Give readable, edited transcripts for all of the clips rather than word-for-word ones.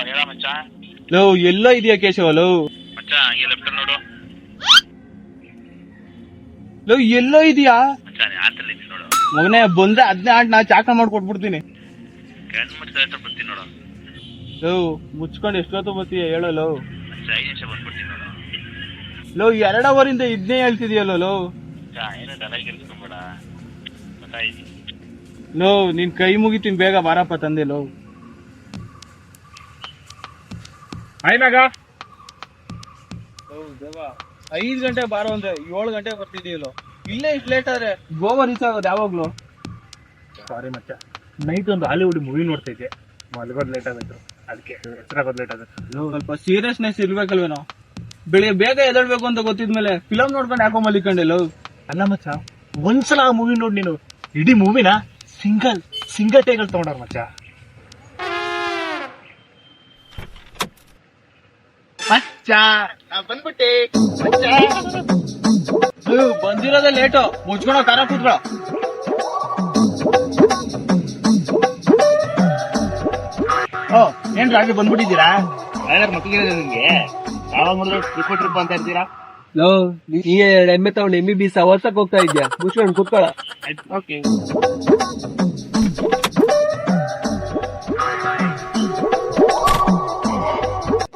ಹೇಳ ಮಚ್ಚ. ಲವ್ ಎಲ್ಲ ಇದೆಯಾ ಕೇಶವ? ಲವ್ ಮಚ್ಚ ಹಂಗೆ ಲೆಫ್ಟ್ ನೋಡು ಲವ್ ಎಲ್ಲ ಇದೆಯಾ ಮಚ್ಚ. ಆತಲ್ಲಿ ನೋಡು ಮಗನೇ, ಬಂದ್ರೆ ಅದನ್ನೇ ಆಡ್ ನಾ ಚಾಕ ಮಾಡ್ಕೊಟ್ಬಿಡ್ತೀನಿ. ಕಣ್ ಮುಚ್ಚ ಬರ್ತೀನಿ ನೋಡು. ಲವ್ ಮುಚ್ಕೊಂಡು ಎಷ್ಟೊತ್ತು ಬರ್ತೀಯ ಹೇಳೋ ಲವ್? ಮಚ್ಚ 5 ನಿಮಿಷ ಬಂದ್ಬಿಡ್ತೀನಿ ನೋಡು. ಲವ್ 2 ಅವರಿಂದ ಇದನ್ನೇ ಹೇಳ್ತಿದ್ಯಲ್ಲ ಲವ್? ಮಚ್ಚ ಏನೋ ತಲೆಗೆ ಇರಿಸ್ಕೊಂಬೇಡ ಗೊತ್ತಾಯ್ತು. ಲವ್ ನಿನ್ ಕೈ ಮುಗಿತೀನಿ, ಬೇಗ ಬಾರಪ್ಪ ತಂದೆ ಲವ್. ಆಯ್ನಾಗ 5 ಗಂಟೆ ಬಾರೋ ಅಂದ್ರೆ 7 ಗಂಟೆ ಬರ್ತಿದೀಯಲ್ಲ. ಇಲ್ಲೇ ಇಷ್ಟು ಲೇಟ್ ಆದ್ರೆ ಗೋವಾ ರೀಚ್ ಆಗೋದು ಯಾವಾಗ್ಲೂ? ಸಾರಿ ಮಚ್ಚ, ನೈಟ್ ಒಂದು ಹಾಲಿವುಡ್ ಮೂವಿ ನೋಡ್ತಾ ಇದ್ದೆ, ಮಲ್ಗೋದ್ ಲೇಟ್ ಆಗೋಯ್ತು, ಅದಕ್ಕೆ ಹೆಸರಾಗೋದ್ ಲೇಟ್ ಆಗುತ್ತೆ. ಸ್ವಲ್ಪ ಸೀರಿಯಸ್ನೆಸ್ ಇರ್ಬೇಕಲ್ವೇನೋ? ಬೆಳಿಗ್ಗೆ ಬೇಗ ಎದಳ್ಬೇಕು ಅಂತ ಗೊತ್ತಿದ್ಮೇಲೆ ಫಿಲಮ್ ನೋಡ್ಕೊಂಡು ಯಾಕೋ ಮಲಿಕೊಂಡೆ ಲವ್? ಅಲ್ಲ ಮಚ್ಚ, ಒಂದ್ಸಲ ಆ ಮೂವಿ ನೋಡಿ ನೀನು ಇಡೀ ಮೂವಿನ ಸಿಂಗಲ್ ಟೇಗಲ್ ತಗೊಂಡಾರ ಮಚ್ಚ. ಬಂದ್ಬಿಟ್ಟೆ ಬಂದಿರೋದೇ ಲೇಟು, ಮುಚ್ಕೊಳೋ ಕಾರ ಕೂತ್ಕೊಳ. ಏನ್ ರಾಗಿ ಬಂದ್ಬಿಟ್ಟಿದ್ದೀರಾ? ಮಕ್ಕಳಿಗೆ ನಿಮ್ಗೆ ಯಾವಾಗ ನೋಡಿದ್ರು ಟ್ರಿಪ್ ಅಂತ ಇರ್ತೀರಾ? ನೀ ಎಮ್ಮೆ ತಗೊಂಡು MBBS ವರ್ಷಕ್ಕೆ ಹೋಗ್ತಾ ಇದ್ಯಾ? ಮುಚ್ಕೊಂಡು ಕೂತ್ಕೊಳ್ಳ. ಓಕೆ.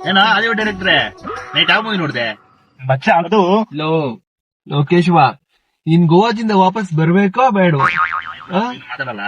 ಏನ ಹಾಲಿವುಡ್ ಡೈರೆಕ್ಟ್ರೆ, ನೈಟ್ ಯಾವ ಮೂವಿ ನೋಡ್ದೆ ಮಚ್ಚ? ಅದು ಲೋ ಕೇಶವ, ನೀನ್ ಗೋವಾದಿಂದ ವಾಪಸ್ ಬರ್ಬೇಕೋ ಬೇಡ? ಮಾತಾಡಲ್ಲ